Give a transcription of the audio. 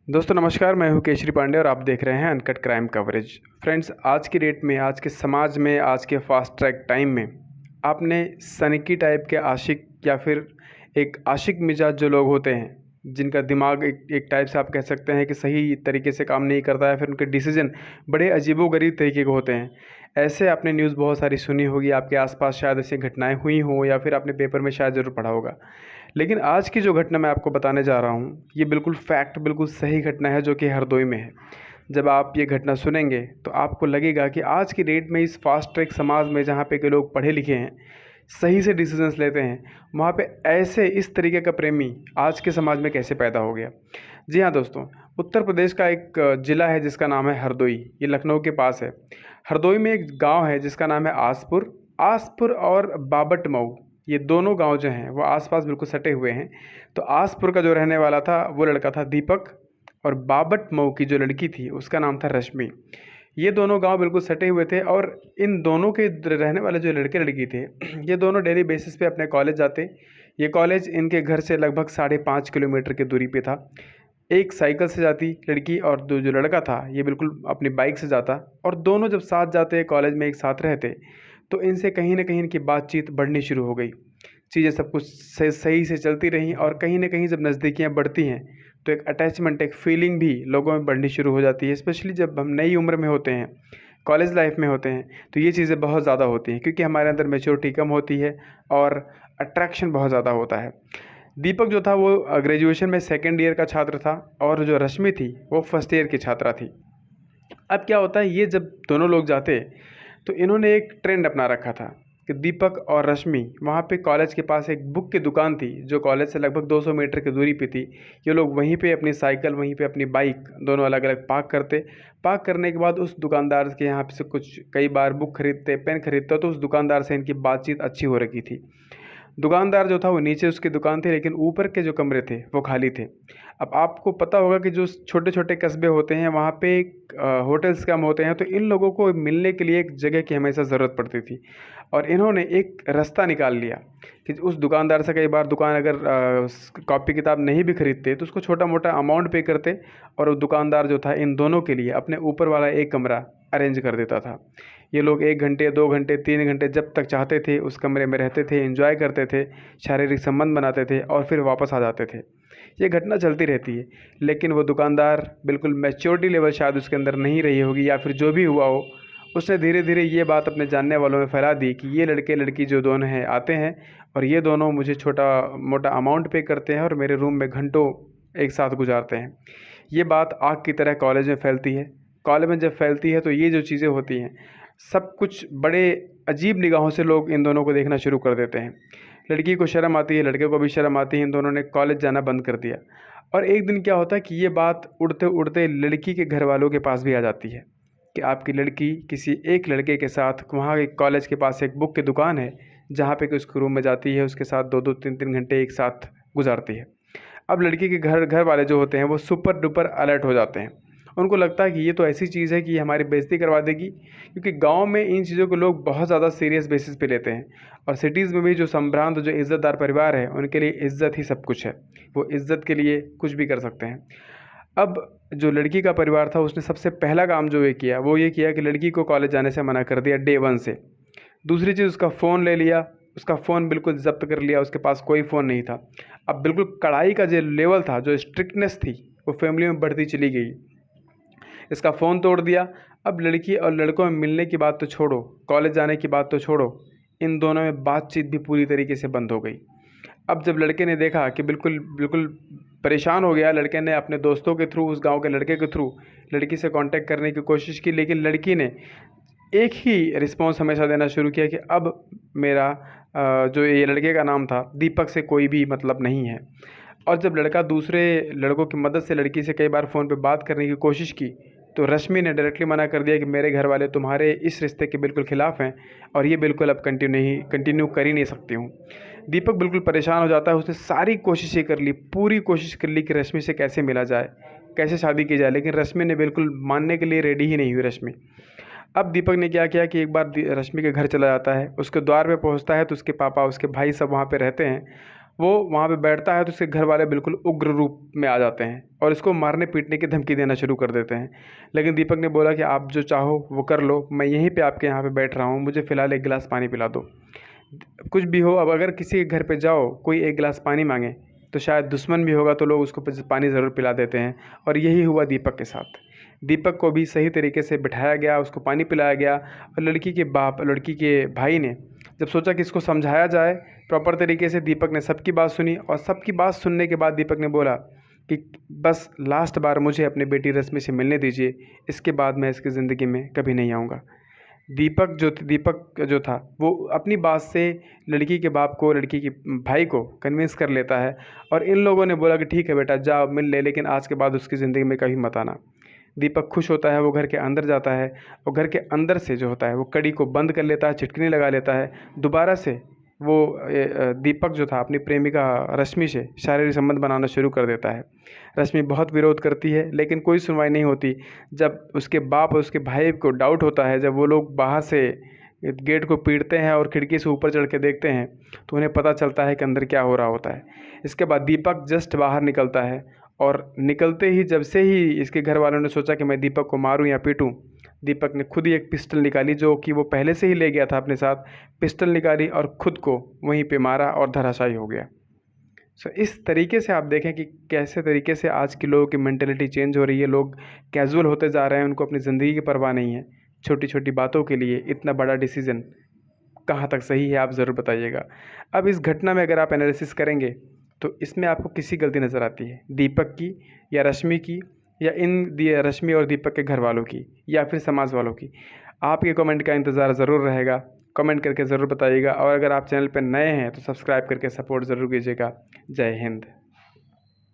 दोस्तों नमस्कार, मैं हूं केशरी पांडे और आप देख रहे हैं अनकट क्राइम कवरेज। फ्रेंड्स, आज की डेट में, आज के समाज में, आज के फास्ट ट्रैक टाइम में आपने सनकी टाइप के आशिक या फिर एक आशिक मिजाज जो लोग होते हैं, जिनका दिमाग एक टाइप से आप कह सकते हैं कि सही तरीके से काम नहीं करता है, फिर उनके डिसीजन बड़े अजीबोगरीब तरीके के होते हैं। ऐसे आपने न्यूज़ बहुत सारी सुनी होगी, आपके आसपास शायद ऐसी घटनाएं हुई हों या फिर आपने पेपर में शायद ज़रूर पढ़ा होगा। लेकिन आज की जो घटना मैं आपको बताने जा रहा हूँ, ये बिल्कुल फैक्ट, बिल्कुल सही घटना है जो कि हरदोई में है। जब आप ये घटना सुनेंगे तो आपको लगेगा कि आज की डेट में इस फास्ट ट्रैक समाज में, जहाँ पे के लोग पढ़े लिखे हैं, सही से डिसीजंस लेते हैं, वहाँ पे ऐसे इस तरीके का प्रेमी आज के समाज में कैसे पैदा हो गया। जी हाँ दोस्तों, उत्तर प्रदेश का एक ज़िला है जिसका नाम है हरदोई। ये लखनऊ के पास है। हरदोई में एक गांव है जिसका नाम है आसपुर। आसपुर और बाबट मऊ, ये दोनों गांव जो हैं वो आसपास बिल्कुल सटे हुए हैं। तो आसपुर का जो रहने वाला था वो लड़का था दीपक, और बाबट मऊ की जो लड़की थी उसका नाम था रश्मि। ये दोनों गांव बिल्कुल सटे हुए थे और इन दोनों के रहने वाले जो लड़के लड़की थे ये दोनों डेली बेसिस पे अपने कॉलेज जाते। ये कॉलेज इनके घर से लगभग 5.5 किलोमीटर की दूरी पे था। एक साइकिल से जाती लड़की और जो लड़का था ये बिल्कुल अपनी बाइक से जाता। और दोनों जब साथ जाते, कॉलेज में एक साथ रहते, तो इनसे कहीं ना कहीं इनकी बातचीत बढ़नी शुरू हो गई। चीज़ें सब कुछ सही से चलती रहीं और कहीं ना कहीं जब नज़दीकियाँ बढ़ती हैं तो एक अटैचमेंट, एक फीलिंग भी लोगों में बढ़नी शुरू हो जाती है। स्पेशली जब हम नई उम्र में होते हैं, कॉलेज लाइफ में होते हैं, तो ये चीज़ें बहुत ज़्यादा होती हैं क्योंकि हमारे अंदर मैच्योरिटी कम होती है और अट्रैक्शन बहुत ज़्यादा होता है। दीपक जो था वो ग्रेजुएशन में सेकेंड ईयर का छात्र था और जो रश्मि थी वो फर्स्ट ईयर की छात्रा थी। अब क्या होता है, ये जब दोनों लोग जाते तो इन्होंने एक ट्रेंड अपना रखा था कि दीपक और रश्मि वहाँ पे कॉलेज के पास एक बुक की दुकान थी जो कॉलेज से लगभग 200 मीटर की दूरी पे थी। ये लोग वहीं पे अपनी साइकिल, वहीं पे अपनी बाइक दोनों अलग अलग पार्क करते। पार्क करने के बाद उस दुकानदार के यहाँ से कुछ कई बार बुक खरीदते, पेन खरीदते, तो उस दुकानदार से इनकी बातचीत अच्छी हो रखी थी। दुकानदार जो था वो नीचे उसकी दुकान थी, लेकिन ऊपर के जो कमरे थे वो खाली थे। अब आपको पता होगा कि जो छोटे छोटे कस्बे होते हैं वहाँ पे होटल्स कम होते हैं, तो इन लोगों को मिलने के लिए एक जगह की हमेशा ज़रूरत पड़ती थी। और इन्होंने एक रास्ता निकाल लिया कि उस दुकानदार से कई बार दुकान अगर कॉपी किताब नहीं भी खरीदते तो उसको छोटा मोटा अमाउंट पे करते, और वो दुकानदार जो था इन दोनों के लिए अपने ऊपर वाला एक कमरा अरेंज कर देता था। ये लोग 1 घंटे, 2 घंटे, 3 घंटे जब तक चाहते थे उस कमरे में रहते थे, एंजॉय करते थे, शारीरिक संबंध बनाते थे और फिर वापस आ जाते थे। ये घटना चलती रहती है। लेकिन वो दुकानदार बिल्कुल मैच्योरिटी लेवल शायद उसके अंदर नहीं रही होगी, या फिर जो भी हुआ हो, उसने धीरे धीरे ये बात अपने जानने वालों में फैला दी कि ये लड़के लड़की जो दोनों हैं आते हैं और ये दोनों मुझे छोटा मोटा अमाउंट पे करते हैं और मेरे रूम में घंटों एक साथ गुजारते हैं। ये बात आग की तरह कॉलेज में फैलती है। कॉलेज में जब फैलती है तो ये जो चीज़ें होती हैं, सब कुछ बड़े अजीब निगाहों से लोग इन दोनों को देखना शुरू कर देते हैं। लड़की को शर्म आती है, लड़के को भी शर्म आती है। इन दोनों ने कॉलेज जाना बंद कर दिया। और एक दिन क्या होता है कि ये बात उड़ते उड़ते लड़की के घर वालों के पास भी आ जाती है कि आपकी लड़की किसी एक लड़के के साथ, वहाँ एक कॉलेज के पास एक बुक की दुकान है जहाँ पे कि उसके रूम में जाती है, उसके साथ 2-2 3-3 घंटे एक साथ गुजारती है। अब लड़की के घर वाले जो होते हैं वो सुपर डुपर अलर्ट हो जाते हैं। उनको लगता है कि ये तो ऐसी चीज़ है कि ये हमारी बेइज्जती करवा देगी, क्योंकि गांव में इन चीज़ों को लोग बहुत ज़्यादा सीरियस बेसिस पे लेते हैं। और सिटीज़ में भी जो संभ्रांत, जो इज़्ज़तदार परिवार है, उनके लिए इज़्ज़त ही सब कुछ है। वो इज़्ज़त के लिए कुछ भी कर सकते हैं। अब जो लड़की का परिवार था उसने सबसे पहला काम जो ये किया वो ये किया कि लड़की को कॉलेज जाने से मना कर दिया डे 1 से। दूसरी चीज़, उसका फ़ोन ले लिया, उसका फ़ोन बिल्कुल ज़ब्त कर लिया, उसके पास कोई फ़ोन नहीं था। अब बिल्कुल कड़ाई का जो लेवल था, जो स्ट्रिक्टनेस थी, वो फैमिली में बढ़ती चली गई। इसका फ़ोन तोड़ दिया। अब लड़की और लड़कों में मिलने की बात तो छोड़ो, कॉलेज जाने की बात तो छोड़ो, इन दोनों में बातचीत भी पूरी तरीके से बंद हो गई। अब जब लड़के ने देखा कि बिल्कुल बिल्कुल परेशान हो गया, लड़के ने अपने दोस्तों के थ्रू, उस गांव के लड़के के थ्रू लड़की से कांटेक्ट करने की कोशिश की, लेकिन लड़की ने एक ही रिस्पॉन्स हमेशा देना शुरू किया कि अब मेरा जो ये लड़के का नाम था दीपक से कोई भी मतलब नहीं है। और जब लड़का दूसरे लड़कों की मदद से लड़की से कई बार फ़ोन पे बात करने की कोशिश की, तो रश्मि ने डायरेक्टली मना कर दिया कि मेरे घर वाले तुम्हारे इस रिश्ते के बिल्कुल ख़िलाफ़ हैं और ये बिल्कुल अब कंटिन्यू कर ही नहीं सकती हूँ। दीपक बिल्कुल परेशान हो जाता है। उसने सारी कोशिशें कर ली, पूरी कोशिश कर ली कि रश्मि से कैसे मिला जाए, कैसे शादी की जाए, लेकिन रश्मि ने बिल्कुल मानने के लिए रेडी ही नहीं हुई रश्मि। अब दीपक ने क्या किया कि एक बार रश्मि के घर चला जाता है, उसके द्वार पे पहुंचता है तो उसके पापा, उसके भाई सब वहाँ पे रहते हैं। वो वहाँ पे बैठता है तो उसके घर वाले बिल्कुल उग्र रूप में आ जाते हैं और इसको मारने पीटने की धमकी देना शुरू कर देते हैं। लेकिन दीपक ने बोला कि आप जो चाहो वो कर लो, मैं यहीं पे आपके यहाँ पे बैठ रहा हूँ, मुझे फ़िलहाल एक गिलास पानी पिला दो। कुछ भी हो, अब अगर किसी के घर पे जाओ, कोई एक गिलास पानी मांगे तो शायद दुश्मन भी होगा तो लोग उसको पानी ज़रूर पिला देते हैं। और यही हुआ दीपक के साथ। दीपक को भी सही तरीके से बिठाया गया, उसको पानी पिलाया गया और लड़की के बाप, लड़की के भाई ने जब सोचा कि इसको समझाया जाए प्रॉपर तरीके से, दीपक ने सबकी बात सुनी और सबकी बात सुनने के बाद दीपक ने बोला कि बस लास्ट बार मुझे अपनी बेटी रश्मि से मिलने दीजिए, इसके बाद मैं इसकी ज़िंदगी में कभी नहीं आऊँगा। दीपक जो था वो अपनी बात से लड़की के बाप को, लड़की के भाई को कन्विंस कर लेता है और इन लोगों ने बोला कि ठीक है बेटा जाओ मिल ले, लेकिन आज के बाद उसकी ज़िंदगी में कभी मत आना। दीपक खुश होता है, वो घर के अंदर जाता है और घर के अंदर से जो होता है वो कड़ी को बंद कर लेता है, चिटकनी लगा लेता है। दोबारा से वो दीपक जो था अपनी प्रेमिका रश्मि से शारीरिक संबंध बनाना शुरू कर देता है। रश्मि बहुत विरोध करती है लेकिन कोई सुनवाई नहीं होती। जब उसके बाप और उसके भाई को डाउट होता है, जब वो लोग बाहर से गेट को पीटते हैं और खिड़की से ऊपर चढ़ के देखते हैं तो उन्हें पता चलता है कि अंदर क्या हो रहा होता है। इसके बाद दीपक जस्ट बाहर निकलता है और निकलते ही जब से ही इसके घर वालों ने सोचा कि मैं दीपक को मारूं या पीटूं, दीपक ने खुद ही एक पिस्टल निकाली जो कि वो पहले से ही ले गया था अपने साथ। पिस्टल निकाली और खुद को वहीं पे मारा और धराशायी हो गया। सो इस तरीके से आप देखें कि कैसे तरीके से आज के लोगों की मेंटालिटी चेंज हो रही है। लोग कैजुअल होते जा रहे हैं, उनको अपनी ज़िंदगी की परवाह नहीं है। छोटी छोटी बातों के लिए इतना बड़ा डिसीज़न कहाँ तक सही है, आप ज़रूर बताइएगा। अब इस घटना में अगर आप एनालिसिस करेंगे तो इसमें आपको किसी गलती नज़र आती है, दीपक की या रश्मि की या रश्मि और दीपक के घर वालों की या फिर समाज वालों की? आपके कमेंट का इंतज़ार ज़रूर रहेगा। कमेंट करके ज़रूर बताइएगा और अगर आप चैनल पर नए हैं तो सब्सक्राइब करके सपोर्ट ज़रूर कीजिएगा। जय हिंद।